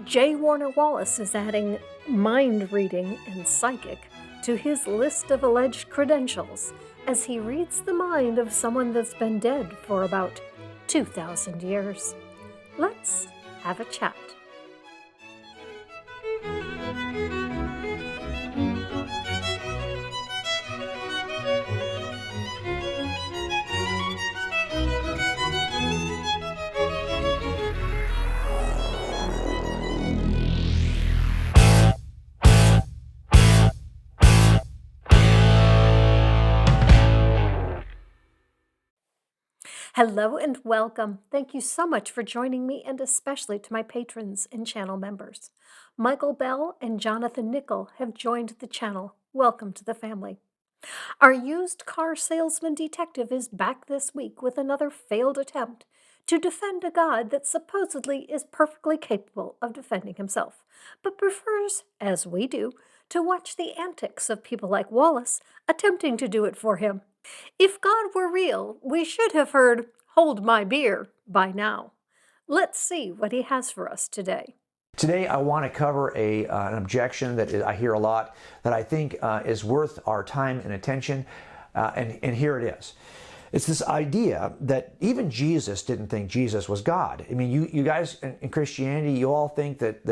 J. Warner Wallace is adding mind reading and psychic to his list of alleged credentials as he reads the mind of someone that's been dead for about 2,000 years. Let's have a chat. Hello and welcome. Thank you so much for joining me, and especially to my patrons and channel members. Michael Bell and Jonathan Nickel have joined the channel. Welcome to the family. Our used car salesman detective is back this week with another failed attempt to defend a god that supposedly is perfectly capable of defending himself, but prefers, as we do, to watch the antics of people like Wallace attempting to do it for him. If God were real, we should have heard, "Hold my beer," by now. Let's see what he has for us today. Today, I want to cover an objection that I hear a lot that I think is worth our time and attention, and here it is. It's this idea that even Jesus didn't think Jesus was God. I mean, you guys in Christianity, you all think that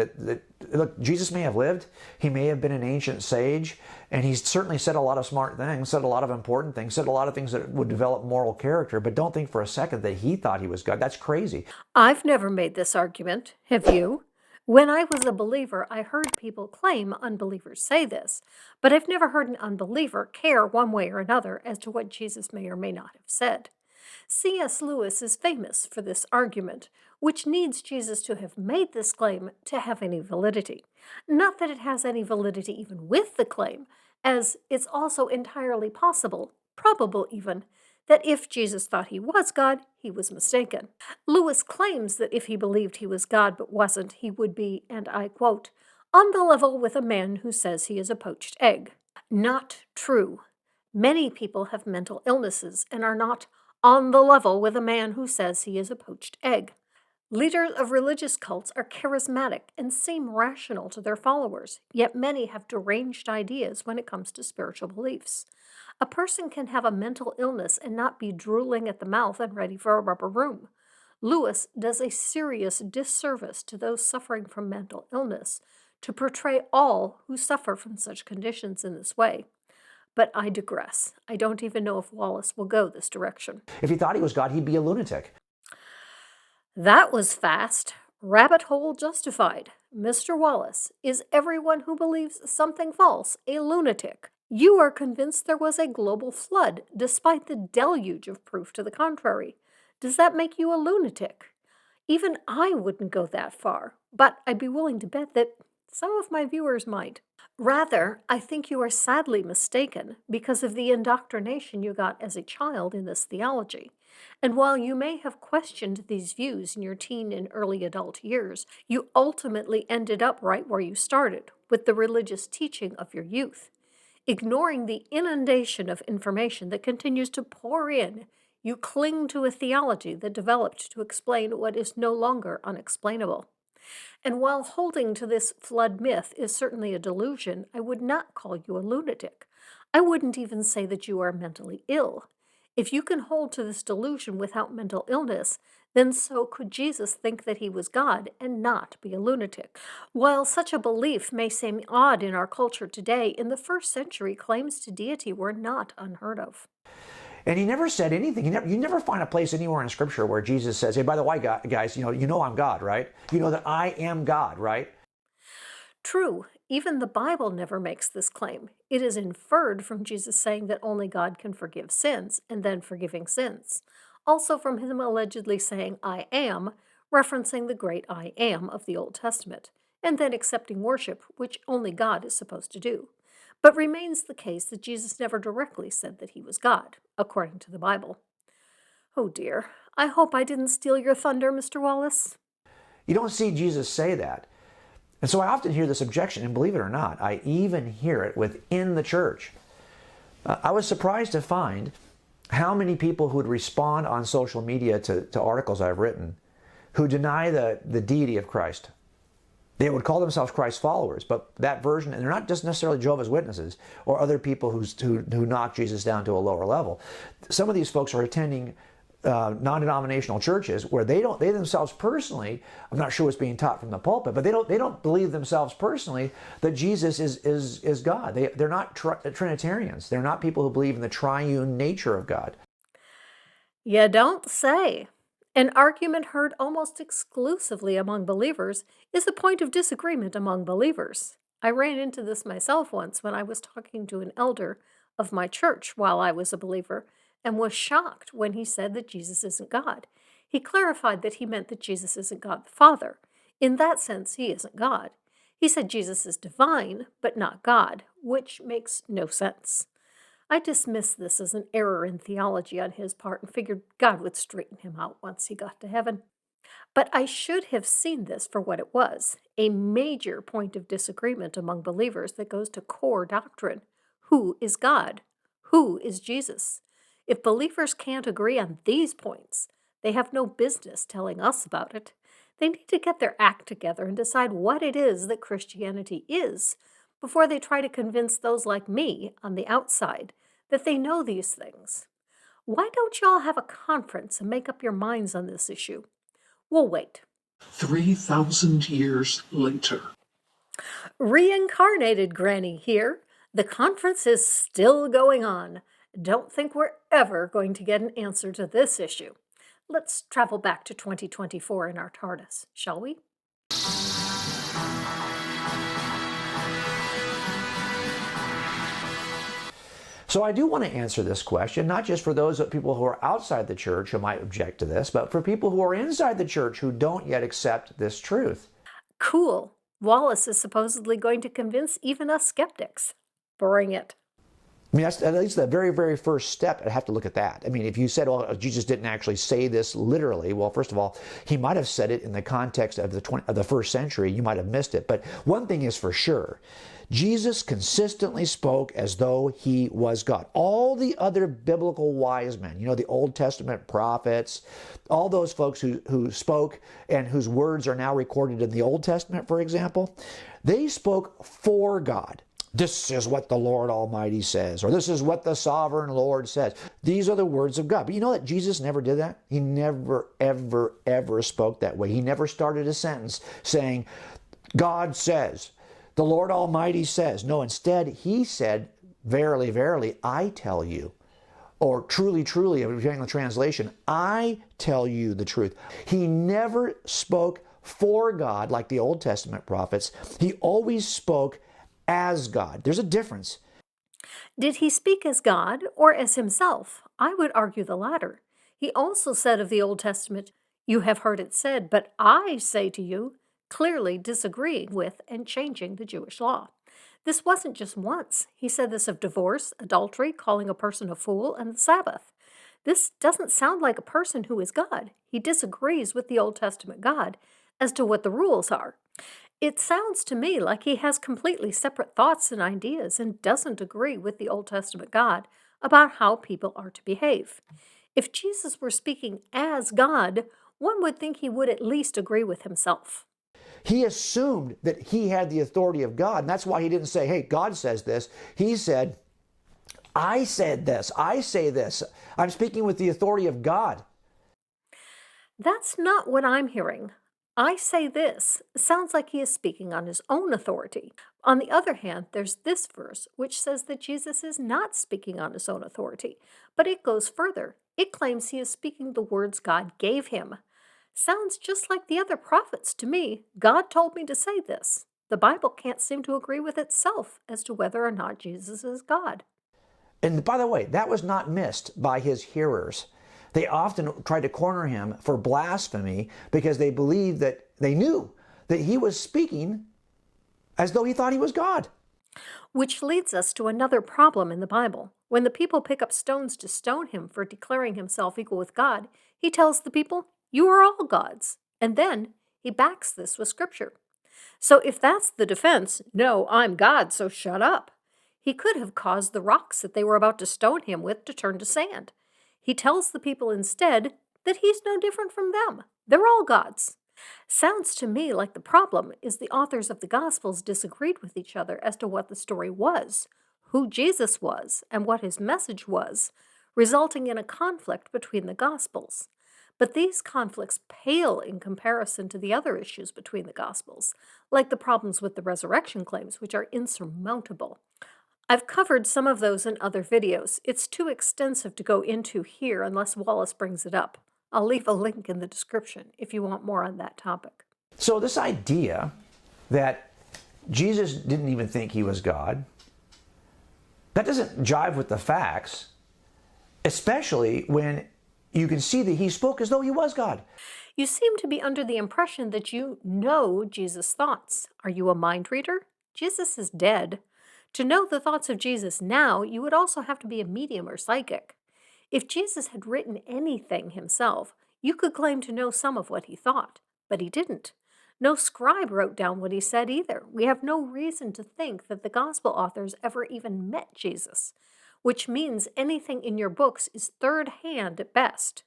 look, Jesus may have lived, he may have been an ancient sage, and he's certainly said a lot of smart things, said a lot of important things, said a lot of things that would develop moral character, but don't think for a second that he thought he was God. That's crazy. I've never made this argument. Have you? When I was a believer, I heard people claim unbelievers say this, but I've never heard an unbeliever care one way or another as to what Jesus may or may not have said. C.S. Lewis is famous for this argument, which needs Jesus to have made this claim to have any validity. Not that it has any validity even with the claim, as it's also entirely possible, probable even, that if Jesus thought he was God, he was mistaken. Lewis claims that if he believed he was God but wasn't, he would be, and I quote, "on the level with a man who says he is a poached egg." Not true. Many people have mental illnesses and are not on the level with a man who says he is a poached egg. Leaders of religious cults are charismatic and seem rational to their followers, yet many have deranged ideas when it comes to spiritual beliefs. A person can have a mental illness and not be drooling at the mouth and ready for a rubber room. Lewis does a serious disservice to those suffering from mental illness to portray all who suffer from such conditions in this way. But I digress. I don't even know if Wallace will go this direction. If he thought he was God, he'd be a lunatic. That was fast. Rabbit hole justified. Mr. Wallace, is everyone who believes something false a lunatic? You are convinced there was a global flood, despite the deluge of proof to the contrary. Does that make you a lunatic? Even I wouldn't go that far, but I'd be willing to bet that some of my viewers might. Rather, I think you are sadly mistaken because of the indoctrination you got as a child in this theology. And while you may have questioned these views in your teen and early adult years, you ultimately ended up right where you started, with the religious teaching of your youth. Ignoring the inundation of information that continues to pour in, you cling to a theology that developed to explain what is no longer unexplainable. And while holding to this flood myth is certainly a delusion, I would not call you a lunatic. I wouldn't even say that you are mentally ill. If you can hold to this delusion without mental illness, then so could Jesus think that he was God and not be a lunatic. While such a belief may seem odd in our culture today, in the first century, claims to deity were not unheard of. And he never said anything. You never find a place anywhere in Scripture where Jesus says, "Hey, by the way, guys, you know I'm God, right? You know that I am God, right?" True, even the Bible never makes this claim. It is inferred from Jesus saying that only God can forgive sins, and then forgiving sins. Also from him allegedly saying, "I am," referencing the great I am of the Old Testament, and then accepting worship, which only God is supposed to do. But remains the case that Jesus never directly said that he was God, according to the Bible. Oh dear, I hope I didn't steal your thunder, Mr. Wallace. You don't see Jesus say that. And so I often hear this objection, and believe it or not, I even hear it within the church. I was surprised to find how many people who would respond on social media to articles I've written who deny the deity of Christ. They would call themselves Christ's followers, but that version, and they're not just necessarily Jehovah's Witnesses or other people who knock Jesus down to a lower level. Some of these folks are attending non-denominational churches where they themselves personally, I'm not sure what's being taught from the pulpit, but they don't believe themselves personally that Jesus is God. They're not Trinitarians. They're not people who believe in the triune nature of God. You don't say. An argument heard almost exclusively among believers is a point of disagreement among believers. I ran into this myself once when I was talking to an elder of my church while I was a believer and was shocked when he said that Jesus isn't God. He clarified that he meant that Jesus isn't God the Father. In that sense, he isn't God. He said Jesus is divine, but not God, which makes no sense. I dismissed this as an error in theology on his part and figured God would straighten him out once he got to heaven. But I should have seen this for what it was, a major point of disagreement among believers that goes to core doctrine. Who is God? Who is Jesus? If believers can't agree on these points, they have no business telling us about it. They need to get their act together and decide what it is that Christianity is before they try to convince those like me on the outside that they know these things. Why don't y'all have a conference and make up your minds on this issue? We'll wait. 3,000 years later. Reincarnated Granny here. The conference is still going on. Don't think we're ever going to get an answer to this issue. Let's travel back to 2024 in our TARDIS, shall we? So I do want to answer this question, not just for those people who are outside the church who might object to this, but for people who are inside the church who don't yet accept this truth. Cool. Wallace is supposedly going to convince even us skeptics. Bring it. I mean, that's at least the very, very first step. I'd have to look at that. I mean, if you said, well, Jesus didn't actually say this literally, well, first of all, he might have said it in the context of the first century. You might have missed it. But one thing is for sure, Jesus consistently spoke as though he was God. All the other biblical wise men, the Old Testament prophets, all those folks who spoke and whose words are now recorded in the Old Testament, for example, they spoke for God. This is what the Lord Almighty says, or this is what the sovereign Lord says. These are the words of God. But you know that Jesus never did that? He never, ever, ever spoke that way. He never started a sentence saying, God says, the Lord Almighty says. No, instead, he said, verily, verily, I tell you. Or truly, truly, depending on the translation, I tell you the truth. He never spoke for God like the Old Testament prophets. He always spoke as God. There's a difference. Did he speak as God or as himself? I would argue the latter. He also said of the Old Testament, you have heard it said, but I say to you, clearly disagreeing with and changing the Jewish law. This wasn't just once. He said this of divorce, adultery, calling a person a fool, and the Sabbath. This doesn't sound like a person who is God. He disagrees with the Old Testament God as to what the rules are. It sounds to me like he has completely separate thoughts and ideas and doesn't agree with the Old Testament God about how people are to behave. If Jesus were speaking as God, one would think he would at least agree with himself. He assumed that he had the authority of God, and that's why he didn't say, hey, God says this. He said, I said this. I say this. I'm speaking with the authority of God. That's not what I'm hearing. I say this sounds like he is speaking on his own authority. On the other hand, there's this verse which says that Jesus is not speaking on his own authority, but it goes further. It claims he is speaking the words God gave him. Sounds just like the other prophets to me. God told me to say this. The Bible can't seem to agree with itself as to whether or not Jesus is God. And by the way, that was not missed by his hearers. They often tried to corner him for blasphemy because they believed that they knew that he was speaking as though he thought he was God. Which leads us to another problem in the Bible. When the people pick up stones to stone him for declaring himself equal with God, he tells the people, you are all gods. And then he backs this with scripture. So if that's the defense, no, I'm God, so shut up. He could have caused the rocks that they were about to stone him with to turn to sand. He tells the people instead that he's no different from them. They're all gods. Sounds to me like the problem is the authors of the Gospels disagreed with each other as to what the story was, who Jesus was, and what his message was, resulting in a conflict between the Gospels. But these conflicts pale in comparison to the other issues between the Gospels, like the problems with the resurrection claims, which are insurmountable. I've covered some of those in other videos. It's too extensive to go into here unless Wallace brings it up. I'll leave a link in the description if you want more on that topic. So this idea that Jesus didn't even think he was God, that doesn't jive with the facts, especially when you can see that he spoke as though he was God. You seem to be under the impression that you know Jesus' thoughts. Are you a mind reader? Jesus is dead. To know the thoughts of Jesus now, you would also have to be a medium or psychic. If Jesus had written anything himself, you could claim to know some of what he thought, but he didn't. No scribe wrote down what he said either. We have no reason to think that the gospel authors ever even met Jesus, which means anything in your books is third-hand at best.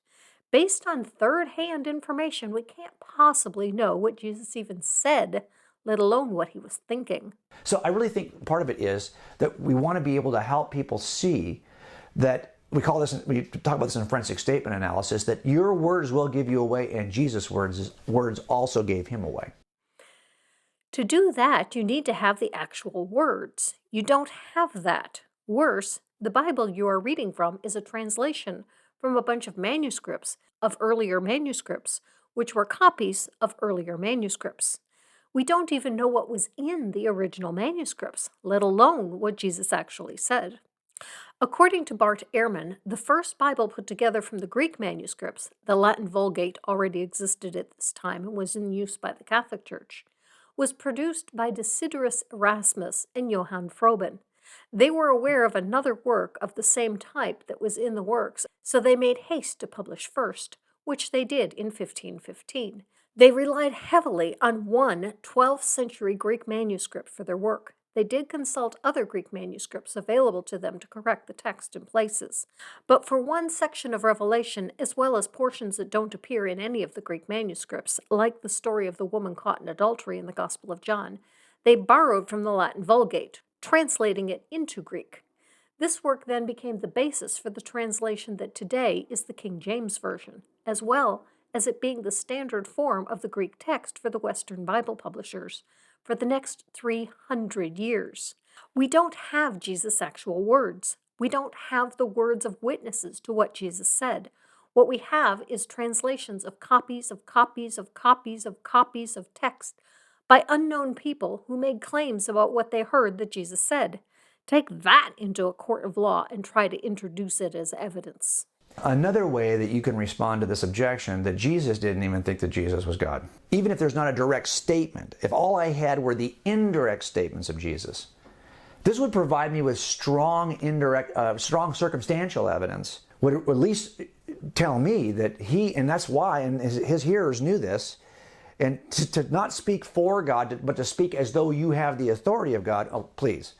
Based on third-hand information, we can't possibly know what Jesus even said, let alone what he was thinking. So I really think part of it is that we want to be able to help people see that we talk about this in forensic statement analysis, that your words will give you away and Jesus' words also gave him away. To do that, you need to have the actual words. You don't have that. Worse, the Bible you are reading from is a translation from a bunch of manuscripts of earlier manuscripts, which were copies of earlier manuscripts. We don't even know what was in the original manuscripts, let alone what Jesus actually said. According to Bart Ehrman, the first Bible put together from the Greek manuscripts, the Latin Vulgate already existed at this time and was in use by the Catholic Church, was produced by Desiderius Erasmus and Johann Froben. They were aware of another work of the same type that was in the works, so they made haste to publish first, which they did in 1515. They relied heavily on one 12th century Greek manuscript for their work. They did consult other Greek manuscripts available to them to correct the text in places. But for one section of Revelation, as well as portions that don't appear in any of the Greek manuscripts, like the story of the woman caught in adultery in the Gospel of John, they borrowed from the Latin Vulgate, translating it into Greek. This work then became the basis for the translation that today is the King James Version, as well as it being the standard form of the Greek text for the Western Bible publishers for the next 300 years. We don't have Jesus' actual words. We don't have the words of witnesses to what Jesus said. What we have is translations of copies of copies of copies of copies of text by unknown people who made claims about what they heard that Jesus said. Take that into a court of law and try to introduce it as evidence. Another way that you can respond to this objection that Jesus didn't even think that Jesus was God, even if there's not a direct statement, if all I had were the indirect statements of Jesus, this would provide me with strong circumstantial evidence, would at least tell me that he, and that's why, and his hearers knew this, and to not speak for God, but to speak as though you have the authority of God. Oh, please.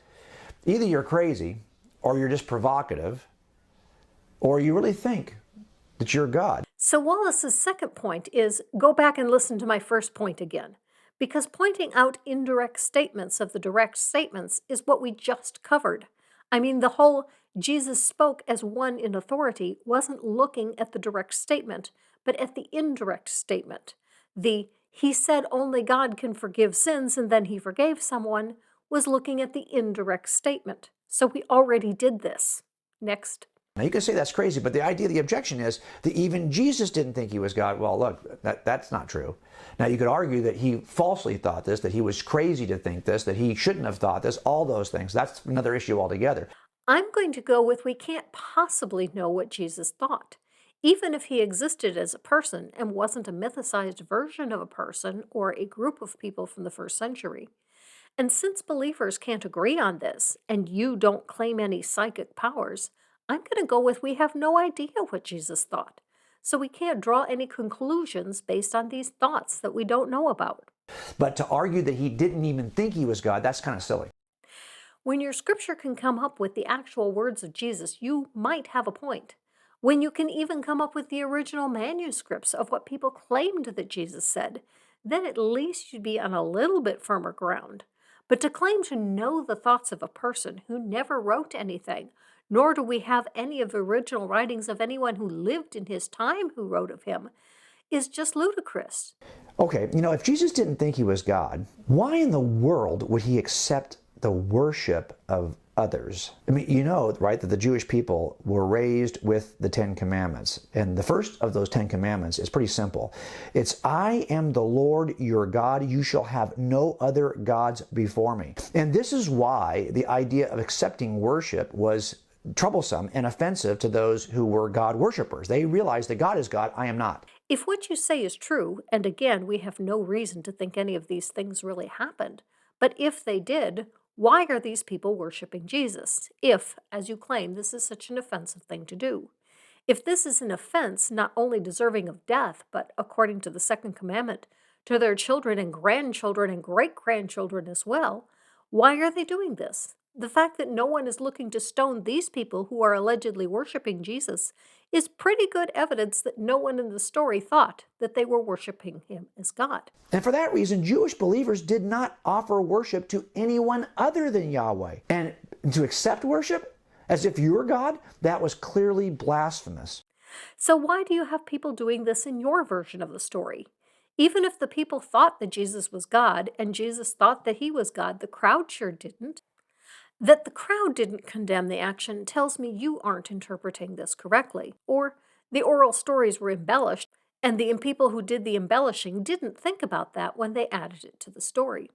Either you're crazy, or you're just provocative, or you really think that you're God. So Wallace's second point is, go back and listen to my first point again, because pointing out indirect statements of the direct statements is what we just covered. I mean, the whole Jesus spoke as one in authority wasn't looking at the direct statement, but at the indirect statement. The he said only God can forgive sins and then he forgave someone was looking at the indirect statement. So we already did this. Next. Now you can say that's crazy, but the objection is that even Jesus didn't think he was God. Well, look, that's not true. Now you could argue that he falsely thought this, that he was crazy to think this, that he shouldn't have thought this, all those things. That's another issue altogether. I'm going to go with we can't possibly know what Jesus thought. Even if he existed as a person and wasn't a mythicized version of a person or a group of people from the first century. And since believers can't agree on this, and you don't claim any psychic powers, I'm going to go with we have no idea what Jesus thought. So we can't draw any conclusions based on these thoughts that we don't know about. But to argue that he didn't even think he was God, that's kind of silly. When your scripture can come up with the actual words of Jesus, you might have a point. When you can even come up with the original manuscripts of what people claimed that Jesus said, then at least you'd be on a little bit firmer ground. But to claim to know the thoughts of a person who never wrote anything, nor do we have any of the original writings of anyone who lived in his time who wrote of him, is just ludicrous. Okay, if Jesus didn't think he was God, why in the world would he accept the worship of others? I mean, right, that the Jewish people were raised with the Ten Commandments. And the first of those Ten Commandments is pretty simple. It's, I am the Lord your God. You shall have no other gods before me. And this is why the idea of accepting worship was troublesome and offensive to those who were God worshipers. They realized that God is God, I am not. If what you say is true, and again, we have no reason to think any of these things really happened, but if they did, why are these people worshiping Jesus? If, as you claim, this is such an offensive thing to do. If this is an offense not only deserving of death, but according to the second commandment, to their children and grandchildren and great-grandchildren as well, why are they doing this? The fact that no one is looking to stone these people who are allegedly worshiping Jesus is pretty good evidence that no one in the story thought that they were worshiping him as God. And for that reason, Jewish believers did not offer worship to anyone other than Yahweh. And to accept worship as if you were God, that was clearly blasphemous. So why do you have people doing this in your version of the story? Even if the people thought that Jesus was God and Jesus thought that he was God, the crowd sure didn't. That the crowd didn't condemn the action tells me you aren't interpreting this correctly, or the oral stories were embellished, and the people who did the embellishing didn't think about that when they added it to the story.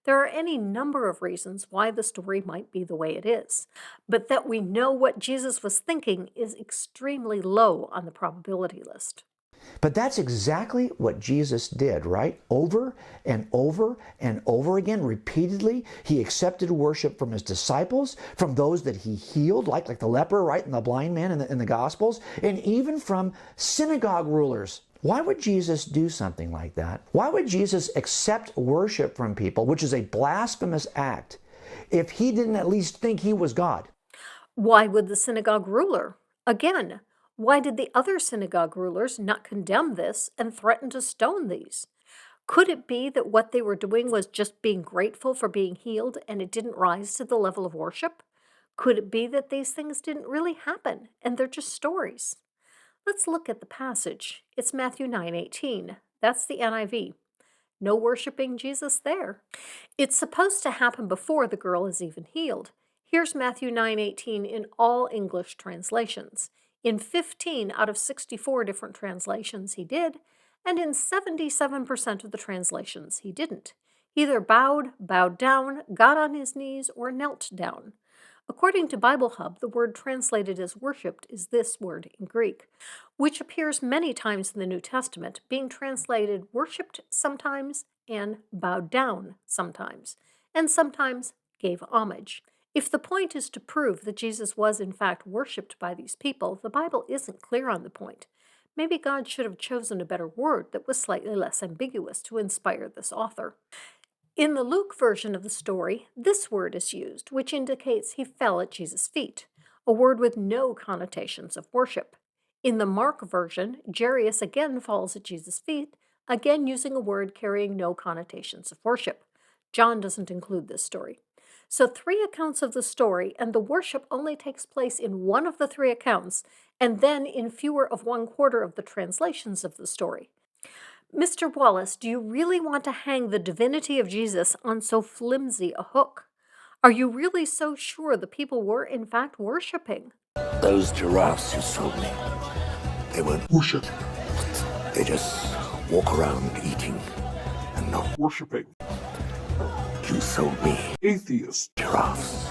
There are any number of reasons why the story might be the way it is, but that we know what Jesus was thinking is extremely low on the probability list. But that's exactly what Jesus did, right? Over and over and over again, repeatedly, he accepted worship from his disciples, from those that he healed, like the leper, right, and the blind man in the Gospels, and even from synagogue rulers. Why would Jesus do something like that? Why would Jesus accept worship from people, which is a blasphemous act, if he didn't at least think he was God? Why would the synagogue ruler? Again, why did the other synagogue rulers not condemn this and threaten to stone these? Could it be that what they were doing was just being grateful for being healed and it didn't rise to the level of worship? Could it be that these things didn't really happen and they're just stories? Let's look at the passage. It's Matthew 9:18. That's the NIV. No worshiping Jesus there. It's supposed to happen before the girl is even healed. Here's Matthew 9:18 in all English translations. In 15 out of 64 different translations he did, and in 77% of the translations he didn't. He either bowed down, got on his knees, or knelt down. According to Bible Hub, the word translated as worshipped is this word in Greek, which appears many times in the New Testament, being translated worshipped sometimes and bowed down sometimes, and sometimes gave homage. If the point is to prove that Jesus was in fact worshipped by these people, the Bible isn't clear on the point. Maybe God should have chosen a better word that was slightly less ambiguous to inspire this author. In the Luke version of the story, this word is used, which indicates he fell at Jesus' feet, a word with no connotations of worship. In the Mark version, Jairus again falls at Jesus' feet, again using a word carrying no connotations of worship. John doesn't include this story. So 3 accounts of the story, and the worship only takes place in one of the 3 accounts, and then in fewer of 1/4 of the translations of the story. Mr. Wallace, do you really want to hang the divinity of Jesus on so flimsy a hook? Are you really so sure the people were in fact worshiping? Those giraffes you sold me, they weren't Worship. They just walk around eating and not Worshipping. You sold me Atheist. giraffes.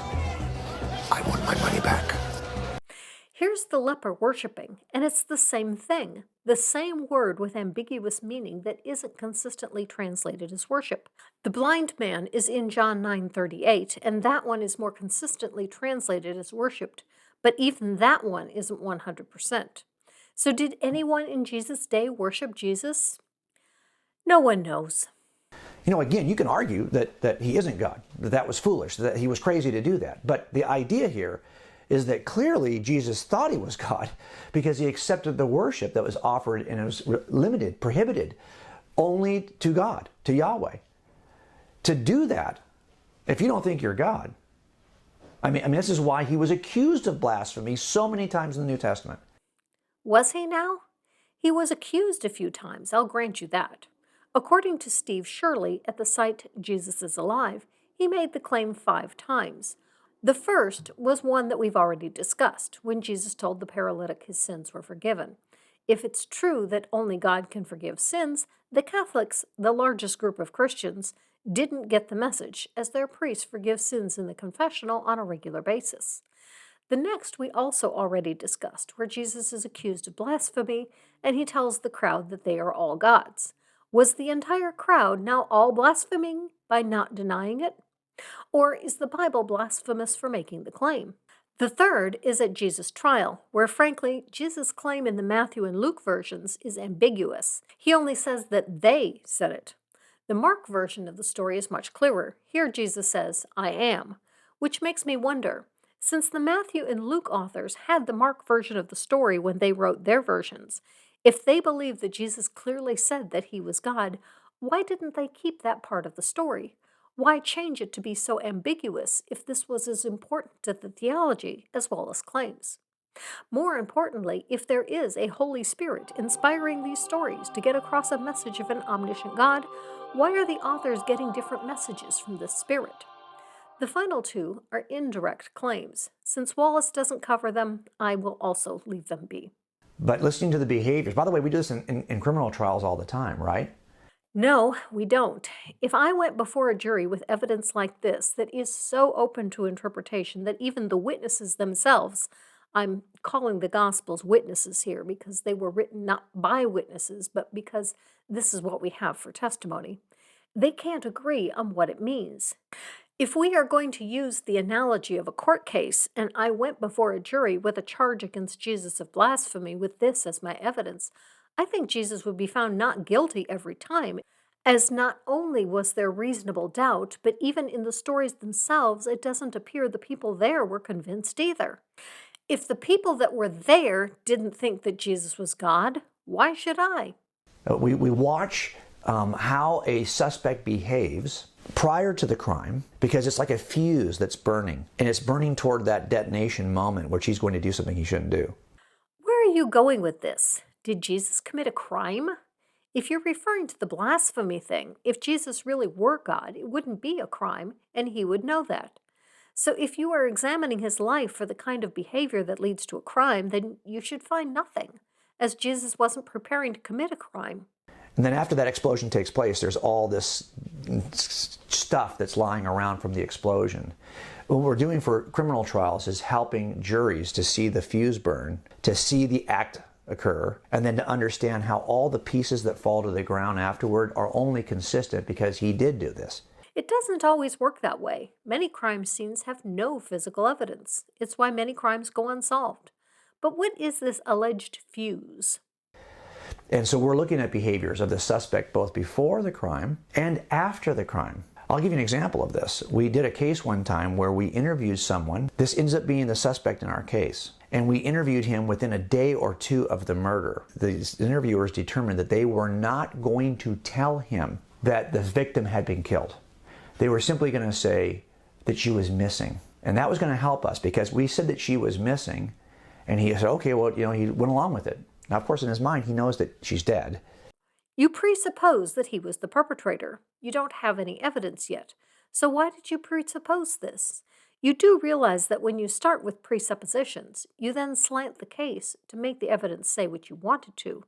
I want my money back. Here's the leper worshiping, and it's the same thing, the same word with ambiguous meaning that isn't consistently translated as worship. The blind man is in John 9:38, and that one is more consistently translated as worshipped, but even that one isn't 100%. So did anyone in Jesus' day worship Jesus? No one knows. Again, you can argue that he isn't God, that was foolish, that he was crazy to do that. But the idea here is that clearly Jesus thought he was God because he accepted the worship that was offered and it was limited, prohibited only to God, to Yahweh. To do that, if you don't think you're God, I mean, this is why he was accused of blasphemy so many times in the New Testament. Was he now? He was accused a few times, I'll grant you that. According to Steve Shirley at the site Jesus is Alive, he made the claim 5 times. The first was one that we've already discussed, when Jesus told the paralytic his sins were forgiven. If it's true that only God can forgive sins, the Catholics, the largest group of Christians, didn't get the message, as their priests forgive sins in the confessional on a regular basis. The next we also already discussed, where Jesus is accused of blasphemy, and he tells the crowd that they are all gods. Was the entire crowd now all blaspheming by not denying it? Or is the Bible blasphemous for making the claim? The third is at Jesus' trial, where frankly, Jesus' claim in the Matthew and Luke versions is ambiguous. He only says that they said it. The Mark version of the story is much clearer. Here Jesus says, I am, which makes me wonder, since the Matthew and Luke authors had the Mark version of the story when they wrote their versions, if they believed that Jesus clearly said that he was God, why didn't they keep that part of the story? Why change it to be so ambiguous if this was as important to the theology as well as claims? More importantly, if there is a Holy Spirit inspiring these stories to get across a message of an omniscient God, why are the authors getting different messages from this Spirit? The final 2 are indirect claims. Since Wallace doesn't cover them, I will also leave them be. But listening to the behaviors, by the way, we do this in criminal trials all the time, right? No, we don't. If I went before a jury with evidence like this that is so open to interpretation that even the witnesses themselves, I'm calling the Gospels witnesses here because they were written not by witnesses, but because this is what we have for testimony, they can't agree on what it means. If we are going to use the analogy of a court case, and I went before a jury with a charge against Jesus of blasphemy with this as my evidence, I think Jesus would be found not guilty every time, as not only was there reasonable doubt, but even in the stories themselves, it doesn't appear the people there were convinced either. If the people that were there didn't think that Jesus was God, why should I? We watch how a suspect behaves prior to the crime, because it's like a fuse that's burning, and it's burning toward that detonation moment which he's going to do something he shouldn't do. Where are you going with this? Did Jesus commit a crime? If you're referring to the blasphemy thing, if Jesus really were God, it wouldn't be a crime, and he would know that. So if you are examining his life for the kind of behavior that leads to a crime, then you should find nothing, as Jesus wasn't preparing to commit a crime. And then after that explosion takes place, there's all this stuff that's lying around from the explosion. What we're doing for criminal trials is helping juries to see the fuse burn, to see the act occur, and then to understand how all the pieces that fall to the ground afterward are only consistent because he did do this. It doesn't always work that way. Many crime scenes have no physical evidence. It's why many crimes go unsolved. But what is this alleged fuse? And so we're looking at behaviors of the suspect both before the crime and after the crime. I'll give you an example of this. We did a case one time where we interviewed someone. This ends up being the suspect in our case. And we interviewed him within a day or 2 of the murder. The interviewers determined that they were not going to tell him that the victim had been killed. They were simply going to say that she was missing. And that was going to help us because we said that she was missing. And he said, okay, well, he went along with it. Now, of course, in his mind, he knows that she's dead. You presuppose that he was the perpetrator. You don't have any evidence yet. So why did you presuppose this? You do realize that when you start with presuppositions, you then slant the case to make the evidence say what you want it to.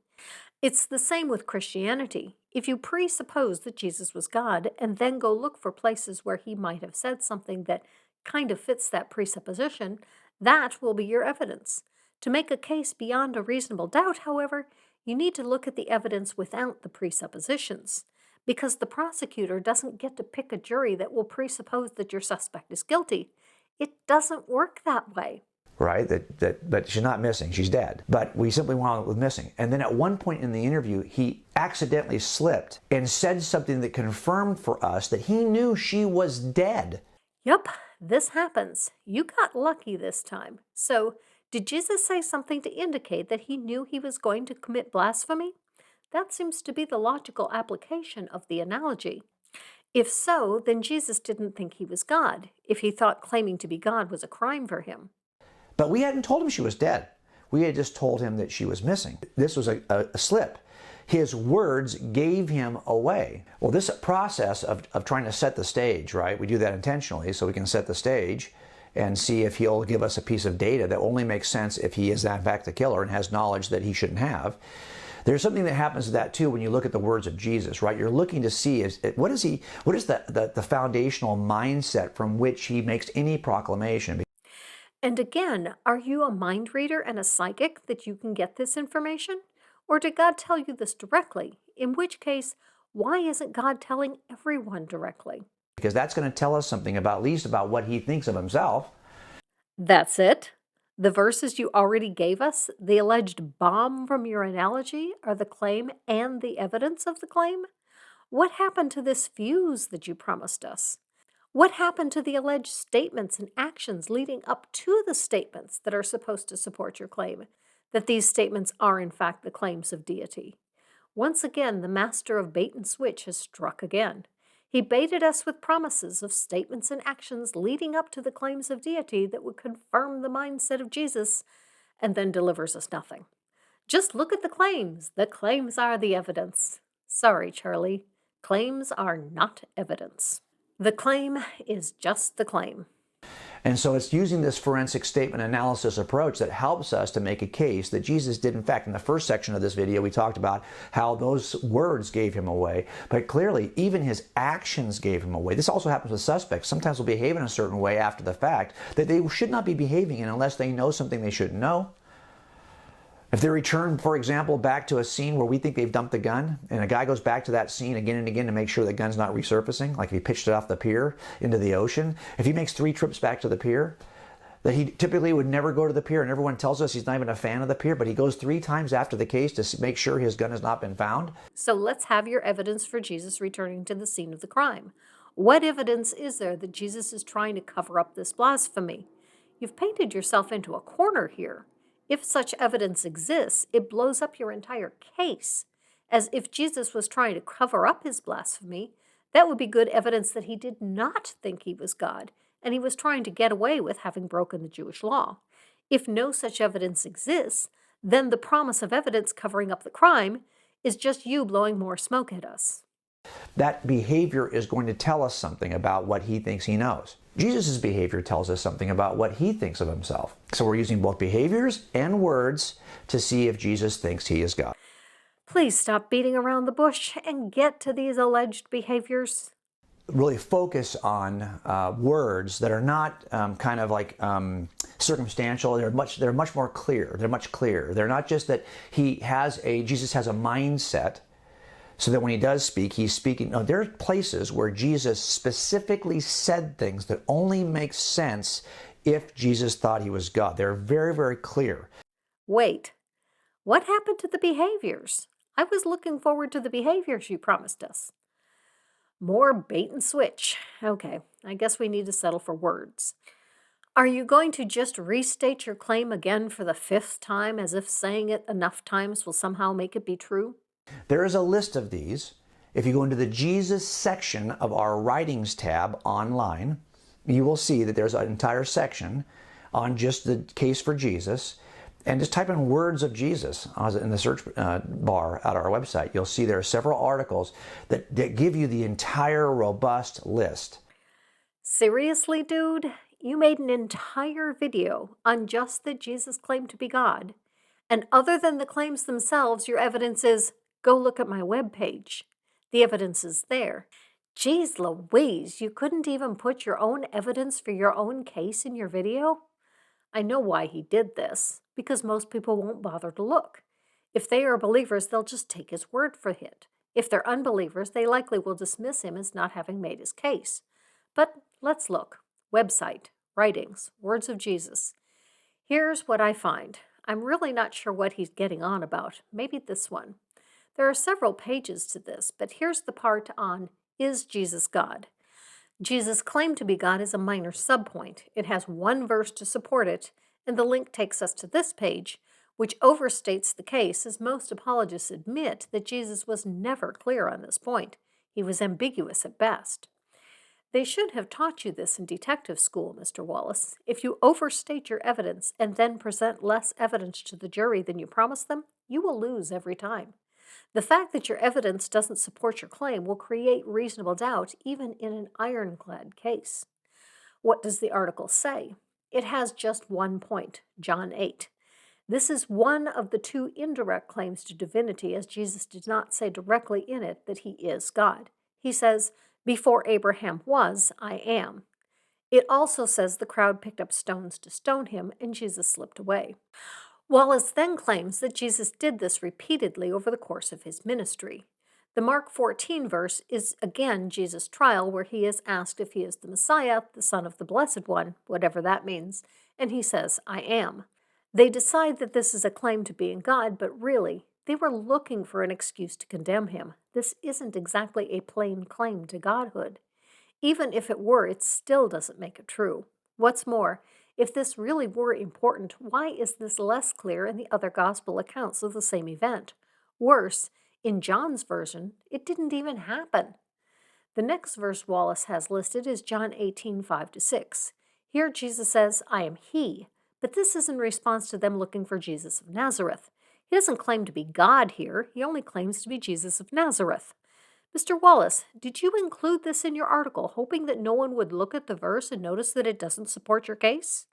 It's the same with Christianity. If you presuppose that Jesus was God and then go look for places where he might have said something that kind of fits that presupposition, that will be your evidence. To make a case beyond a reasonable doubt, however, you need to look at the evidence without the presuppositions, because the prosecutor doesn't get to pick a jury that will presuppose that your suspect is guilty. It doesn't work that way. Right? But she's not missing. She's dead. But we simply want with missing. And then at one point in the interview, he accidentally slipped and said something that confirmed for us that he knew she was dead. Yep, this happens. You got lucky this time. So, did Jesus say something to indicate that he knew he was going to commit blasphemy? That seems to be the logical application of the analogy. If so, then Jesus didn't think he was God, if he thought claiming to be God was a crime for him. But we hadn't told him she was dead. We had just told him that she was missing. This was a slip. His words gave him away. Well, this process of trying to set the stage, right? We do that intentionally so we can set the stage and see if he'll give us a piece of data that only makes sense if he is in fact the killer and has knowledge that he shouldn't have. There's something that happens to that too when you look at the words of Jesus, right? You're looking to see what is the foundational mindset from which he makes any proclamation. And again, are you a mind reader and a psychic that you can get this information? Or did God tell you this directly? In which case, why isn't God telling everyone directly? Because that's going to tell us something about, at least about what he thinks of himself. That's it? The verses you already gave us, the alleged bomb from your analogy, are the claim and the evidence of the claim? What happened to this fuse that you promised us? What happened to the alleged statements and actions leading up to the statements that are supposed to support your claim, that these statements are in fact the claims of deity? Once again, the master of bait and switch has struck again. He baited us with promises of statements and actions leading up to the claims of deity that would confirm the mindset of Jesus, and then delivers us nothing. Just look at the claims. The claims are the evidence. Sorry, Charlie. Claims are not evidence. The claim is just the claim. And so it's using this forensic statement analysis approach that helps us to make a case that Jesus did. In fact, in the first section of this video, we talked about how those words gave him away, but clearly even his actions gave him away. This also happens with suspects. Sometimes they'll behave in a certain way after the fact that they should not be behaving in unless they know something they shouldn't know. If they return, for example, back to a scene where we think they've dumped the gun, and a guy goes back to that scene again and again to make sure the gun's not resurfacing, like if he pitched it off the pier into the ocean, if he makes 3 trips back to the pier, that he typically would never go to the pier, and everyone tells us he's not even a fan of the pier, but he goes 3 times after the case to make sure his gun has not been found. So let's have your evidence for Jesus returning to the scene of the crime. What evidence is there that Jesus is trying to cover up this blasphemy? You've painted yourself into a corner here. If such evidence exists, it blows up your entire case. As if Jesus was trying to cover up his blasphemy, that would be good evidence that he did not think he was God, and he was trying to get away with having broken the Jewish law. If no such evidence exists, then the promise of evidence covering up the crime is just you blowing more smoke at us. That behavior is going to tell us something about what he thinks he knows. Jesus' behavior tells us something about what he thinks of himself. So we're using both behaviors and words to see if Jesus thinks he is God. Please stop beating around the bush and get to these alleged behaviors. Really focus on words that are not kind of like circumstantial. They're much more clear. They're much clearer. They're not just that Jesus has a mindset, so that when he does speak, he's speaking. No, there are places where Jesus specifically said things that only make sense if Jesus thought he was God. They're very, very clear. Wait, what happened to the behaviors? I was looking forward to the behaviors you promised us. More bait and switch. Okay, I guess we need to settle for words. Are you going to just restate your claim again for the 5th time, as if saying it enough times will somehow make it be true? There is a list of these. If you go into the Jesus section of our writings tab online, you will see that there's an entire section on just the case for Jesus. And just type in words of Jesus in the search bar at our website. You'll see there are several articles that give you the entire robust list. Seriously, dude? You made an entire video on just that Jesus claimed to be God. And other than the claims themselves, your evidence is, go look at my webpage. The evidence is there. Jeez Louise, you couldn't even put your own evidence for your own case in your video? I know why he did this, because most people won't bother to look. If they are believers, they'll just take his word for it. If they're unbelievers, they likely will dismiss him as not having made his case. But let's look. Website, writings, words of Jesus. Here's what I find. I'm really not sure what he's getting on about. Maybe this one. There are several pages to this, but here's the part on, is Jesus God? Jesus' claim to be God is a minor subpoint. It has one verse to support it, and the link takes us to this page, which overstates the case, as most apologists admit that Jesus was never clear on this point. He was ambiguous at best. They should have taught you this in detective school, Mr. Wallace. If you overstate your evidence and then present less evidence to the jury than you promised them, you will lose every time. The fact that your evidence doesn't support your claim will create reasonable doubt even in an ironclad case. What does the article say? It has just one point, John 8. This is one of the two indirect claims to divinity, as Jesus did not say directly in it that he is God. He says, "Before Abraham was, I am." It also says the crowd picked up stones to stone him, and Jesus slipped away. Wallace then claims that Jesus did this repeatedly over the course of his ministry. The Mark 14 verse is again Jesus' trial, where he is asked if he is the Messiah, the Son of the Blessed One, whatever that means, and he says, "I am." They decide that this is a claim to being God, but really, they were looking for an excuse to condemn him. This isn't exactly a plain claim to godhood. Even if it were, it still doesn't make it true. What's more, if this really were important, why is this less clear in the other gospel accounts of the same event? Worse, in John's version, it didn't even happen. The next verse Wallace has listed is John 18, 5-6. Here Jesus says, "I am he," but this is in response to them looking for Jesus of Nazareth. He doesn't claim to be God here, he only claims to be Jesus of Nazareth. Mr. Wallace, did you include this in your article, hoping that no one would look at the verse and notice that it doesn't support your case?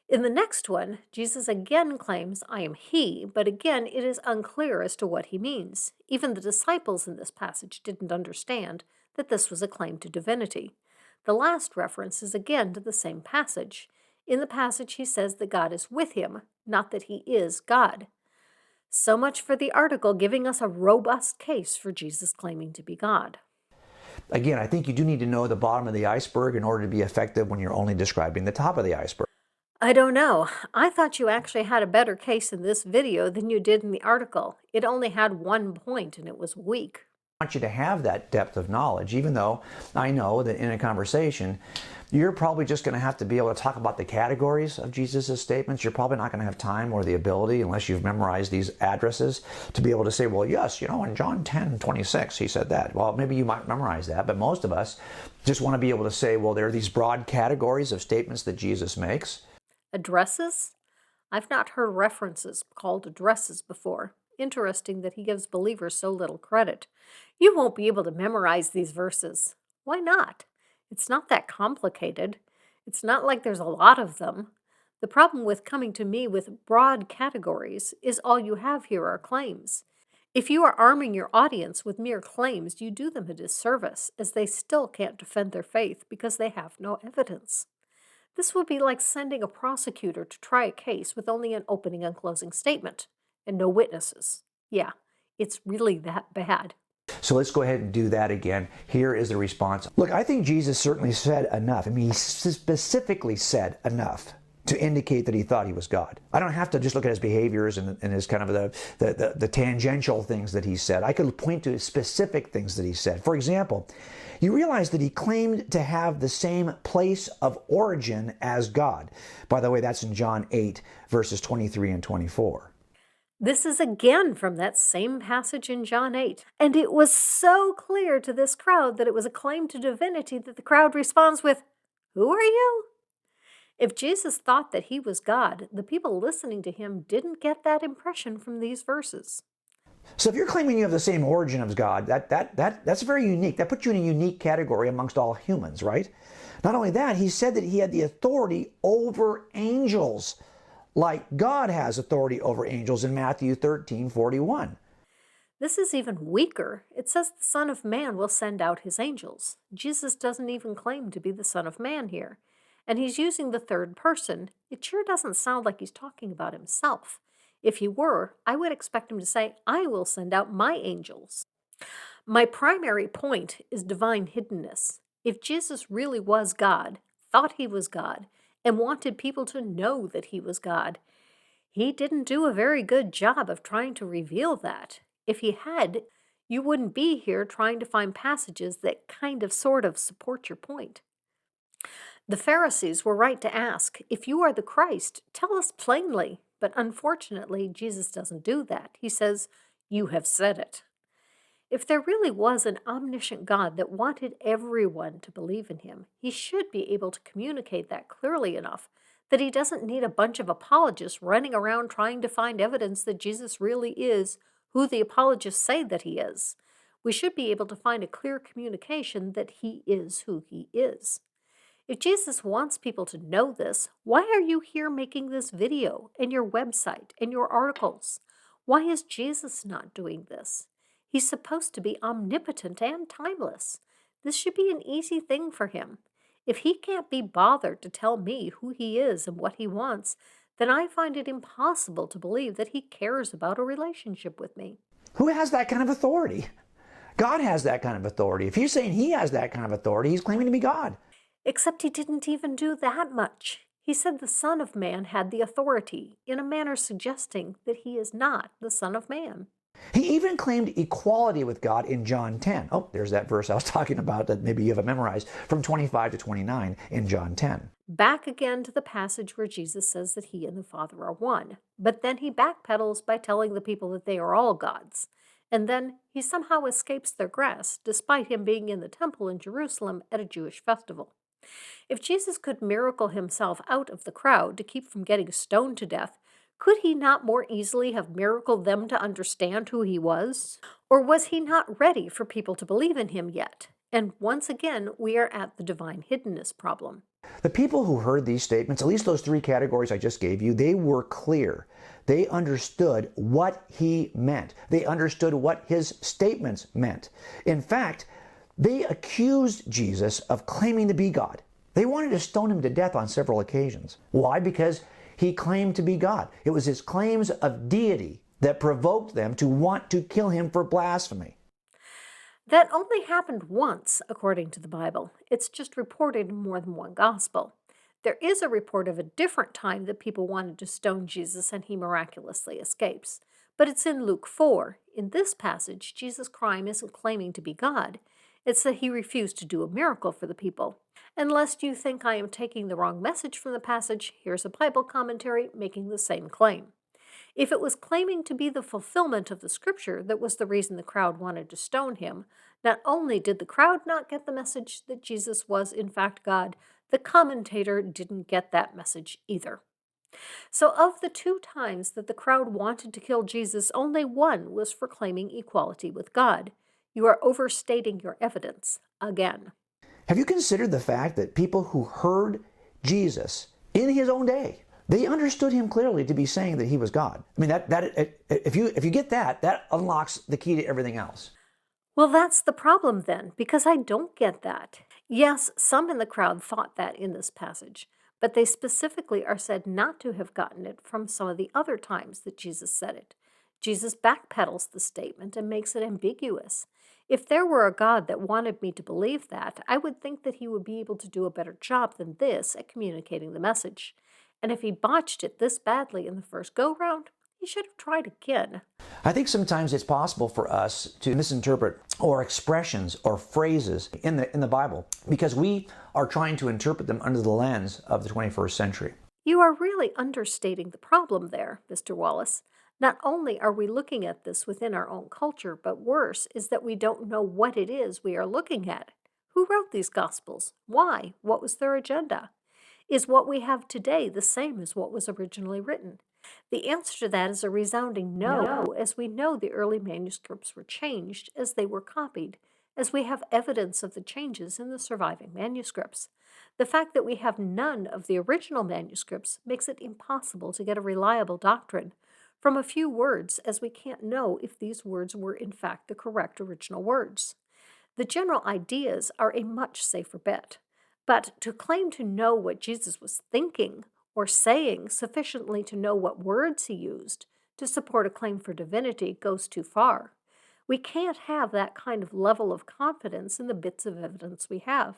In the next one, Jesus again claims, "I am he," but again it is unclear as to what he means. Even the disciples in this passage didn't understand that this was a claim to divinity. The last reference is again to the same passage. In the passage, he says that God is with him, not that he is God. So much for the article giving us a robust case for Jesus claiming to be God. Again, I think you do need to know the bottom of the iceberg in order to be effective when you're only describing the top of the iceberg. I don't know. I thought you actually had a better case in this video than you did in the article. It only had one point and it was weak. I want you to have that depth of knowledge, even though I know that in a conversation, you're probably just going to have to be able to talk about the categories of Jesus' statements. You're probably not going to have time or the ability, unless you've memorized these addresses, to be able to say, well, yes, in John 10:26, he said that. Well, maybe you might memorize that, but most of us just want to be able to say, well, there are these broad categories of statements that Jesus makes. Addresses? I've not heard references called addresses before. Interesting that he gives believers so little credit. You won't be able to memorize these verses. Why not? It's not that complicated. It's not like there's a lot of them. The problem with coming to me with broad categories is all you have here are claims. If you are arming your audience with mere claims, you do them a disservice, as they still can't defend their faith because they have no evidence. This would be like sending a prosecutor to try a case with only an opening and closing statement and no witnesses. Yeah, it's really that bad. So let's go ahead and do that again. Here is the response. Look, I think Jesus certainly said enough. I mean, he specifically said enough to indicate that he thought he was God. I don't have to just look at his behaviors and his kind of the tangential things that he said. I could point to specific things that he said. For example, you realize that he claimed to have the same place of origin as God. By the way, that's in John 8, verses 23 and 24. This is again from that same passage in John 8. And it was so clear to this crowd that it was a claim to divinity that the crowd responds with, "Who are you?" If Jesus thought that he was God, the people listening to him didn't get that impression from these verses. So if you're claiming you have the same origin as God, that's very unique. That puts you in a unique category amongst all humans, right? Not only that, he said that he had the authority over angels, like God has authority over angels in Matthew 13:41. This is even weaker. It says the Son of Man will send out his angels. Jesus doesn't even claim to be the Son of Man here. And he's using the third person. It sure doesn't sound like he's talking about himself. If he were, I would expect him to say, "I will send out my angels." My primary point is divine hiddenness. If Jesus really was God, thought he was God, and wanted people to know that he was God, he didn't do a very good job of trying to reveal that. If he had, you wouldn't be here trying to find passages that kind of sort of support your point. The Pharisees were right to ask, "If you are the Christ, tell us plainly." But unfortunately, Jesus doesn't do that. He says, "You have said it." If there really was an omniscient God that wanted everyone to believe in him, he should be able to communicate that clearly enough that he doesn't need a bunch of apologists running around trying to find evidence that Jesus really is who the apologists say that he is. We should be able to find a clear communication that he is who he is. If Jesus wants people to know this, why are you here making this video and your website and your articles? Why is Jesus not doing this? He's supposed to be omnipotent and timeless. This should be an easy thing for him. If he can't be bothered to tell me who he is and what he wants, then I find it impossible to believe that he cares about a relationship with me. Who has that kind of authority? God has that kind of authority. If you're saying he has that kind of authority, he's claiming to be God. Except he didn't even do that much. He said the Son of Man had the authority, in a manner suggesting that he is not the Son of Man. He even claimed equality with God in John 10. Oh, there's that verse I was talking about that maybe you haven't memorized, from 25 to 29 in John 10. Back again to the passage where Jesus says that he and the Father are one. But then he backpedals by telling the people that they are all gods. And then he somehow escapes their grasp, despite him being in the temple in Jerusalem at a Jewish festival. If Jesus could miracle himself out of the crowd to keep from getting stoned to death, could he not more easily have miracled them to understand who he was? Or was he not ready for people to believe in him yet? And once again, we are at the divine hiddenness problem. The people who heard these statements, at least those three categories I just gave you, they were clear. They understood what he meant. They understood what his statements meant. In fact, they accused Jesus of claiming to be God. They wanted to stone him to death on several occasions. Why? Because he claimed to be God. It was his claims of deity that provoked them to want to kill him for blasphemy. That only happened once, according to the Bible. It's just reported in more than one gospel. There is a report of a different time that people wanted to stone Jesus and he miraculously escapes. But it's in Luke 4. In this passage, Jesus' crime isn't claiming to be God. It's that he refused to do a miracle for the people. And lest you think I am taking the wrong message from the passage, here's a Bible commentary making the same claim. If it was claiming to be the fulfillment of the scripture that was the reason the crowd wanted to stone him, not only did the crowd not get the message that Jesus was in fact God, the commentator didn't get that message either. So of the two times that the crowd wanted to kill Jesus, only one was for claiming equality with God. You are overstating your evidence again. Have you considered the fact that people who heard Jesus in his own day, they understood him clearly to be saying that he was God? I mean, if you get that, that unlocks the key to everything else. Well, that's the problem then, because I don't get that. Yes, some in the crowd thought that in this passage, but they specifically are said not to have gotten it from some of the other times that Jesus said it. Jesus backpedals the statement and makes it ambiguous. If there were a God that wanted me to believe that, I would think that he would be able to do a better job than this at communicating the message. And if he botched it this badly in the first go-round, he should have tried again. I think sometimes it's possible for us to misinterpret or expressions or phrases in the Bible because we are trying to interpret them under the lens of the 21st century. You are really understating the problem there, Mr. Wallace. Not only are we looking at this within our own culture, but worse is that we don't know what it is we are looking at. Who wrote these Gospels? Why? What was their agenda? Is what we have today the same as what was originally written? The answer to that is a resounding no, as we know the early manuscripts were changed as they were copied, as we have evidence of the changes in the surviving manuscripts. The fact that we have none of the original manuscripts makes it impossible to get a reliable doctrine from a few words, as we can't know if these words were in fact the correct original words. The general ideas are a much safer bet. But to claim to know what Jesus was thinking or saying sufficiently to know what words he used to support a claim for divinity goes too far. We can't have that kind of level of confidence in the bits of evidence we have.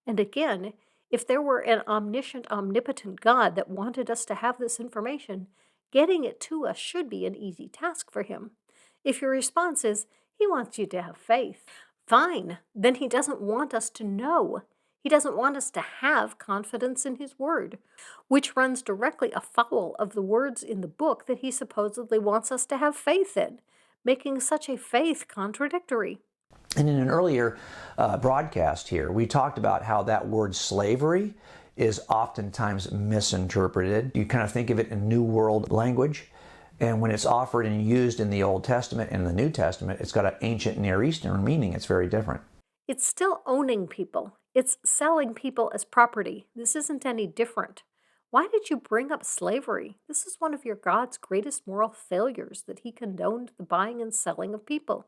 And again, if there were an omniscient, omnipotent God that wanted us to have this information, getting it to us should be an easy task for him. If your response is, he wants you to have faith, fine, then he doesn't want us to know. He doesn't want us to have confidence in his word, which runs directly afoul of the words in the book that he supposedly wants us to have faith in, making such a faith contradictory. And in an earlier broadcast here, we talked about how that word slavery is oftentimes misinterpreted. You kind of think of it in New World language, and when it's offered and used in the Old Testament and the New Testament, it's got an ancient Near Eastern meaning. It's very different. It's still owning people. It's selling people as property. This isn't any different. Why did you bring up slavery? This is one of your God's greatest moral failures, that he condoned the buying and selling of people.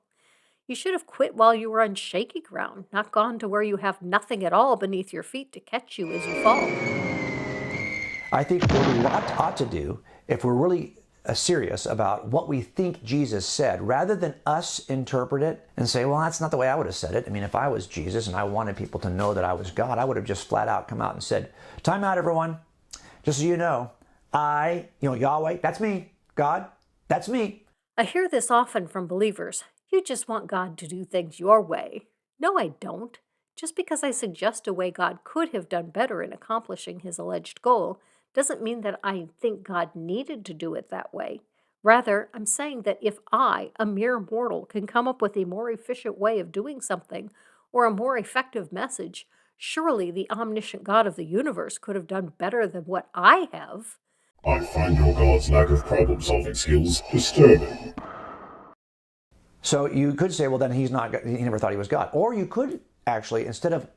You should have quit while you were on shaky ground, not gone to where you have nothing at all beneath your feet to catch you as you fall. I think what we ought to do, if we're really serious about what we think Jesus said, rather than us interpret it and say, well, that's not the way I would have said it. I mean, if I was Jesus and I wanted people to know that I was God, I would have just flat out come out and said, time out, everyone. Just so you know, Yahweh, that's me. God, that's me. I hear this often from believers. You just want God to do things your way. No, I don't. Just because I suggest a way God could have done better in accomplishing his alleged goal doesn't mean that I think God needed to do it that way. Rather, I'm saying that if I, a mere mortal, can come up with a more efficient way of doing something or a more effective message, surely the omniscient God of the universe could have done better than what I have. I find your God's lack of problem-solving skills disturbing. So you could say, well, then he never thought he was God. Or you could actually, instead of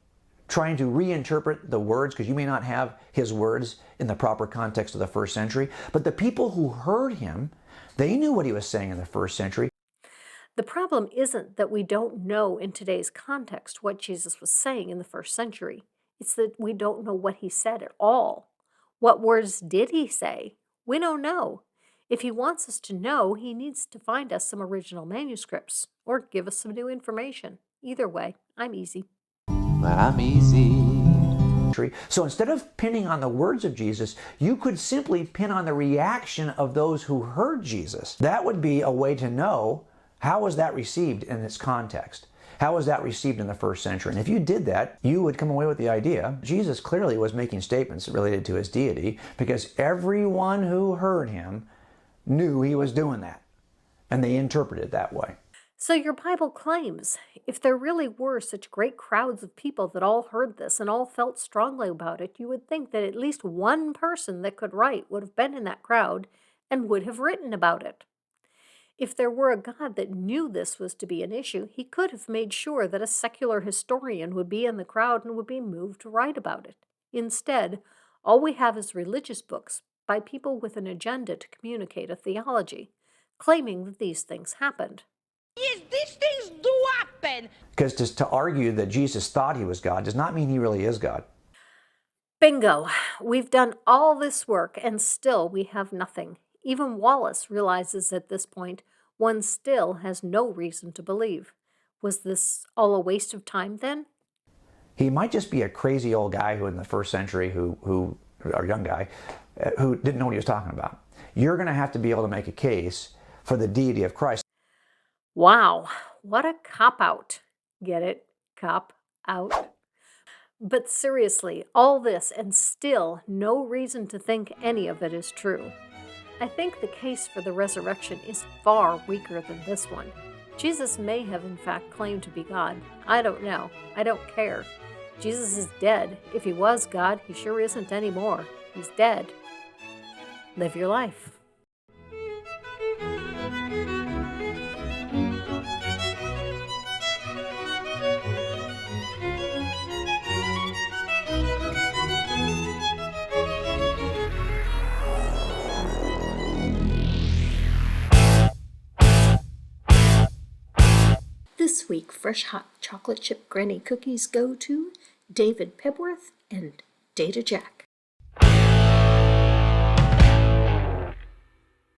trying to reinterpret the words, because you may not have his words in the proper context of the first century, but the people who heard him, they knew what he was saying in the first century. The problem isn't that we don't know in today's context what Jesus was saying in the first century. It's that we don't know what he said at all. What words did he say? We don't know. If he wants us to know, he needs to find us some original manuscripts or give us some new information. Either way, I'm easy. I'm easy. So instead of pinning on the words of Jesus, you could simply pin on the reaction of those who heard Jesus. That would be a way to know, how was that received in its context? How was that received in the first century? And if you did that, you would come away with the idea Jesus clearly was making statements related to his deity, because everyone who heard him knew he was doing that, and they interpreted it that way. So your Bible claims, if there really were such great crowds of people that all heard this and all felt strongly about it, you would think that at least one person that could write would have been in that crowd and would have written about it. If there were a God that knew this was to be an issue, he could have made sure that a secular historian would be in the crowd and would be moved to write about it. Instead, all we have is religious books by people with an agenda to communicate a theology, claiming that these things happened. Yes, these things do happen. Because to argue that Jesus thought he was God does not mean he really is God. Bingo! We've done all this work and still we have nothing. Even Wallace realizes at this point one still has no reason to believe. Was this all a waste of time then? He might just be a crazy old guy who in the first century, or young guy, who didn't know what he was talking about. You're going to have to be able to make a case for the deity of Christ. Wow, what a cop-out. Get it? Cop-out. But seriously, all this and still no reason to think any of it is true. I think the case for the resurrection is far weaker than this one. Jesus may have in fact claimed to be God. I don't know. I don't care. Jesus is dead. If he was God, he sure isn't anymore. He's dead. Live your life. This week, fresh hot chocolate chip granny cookies go to David Pebworth and Data Jack.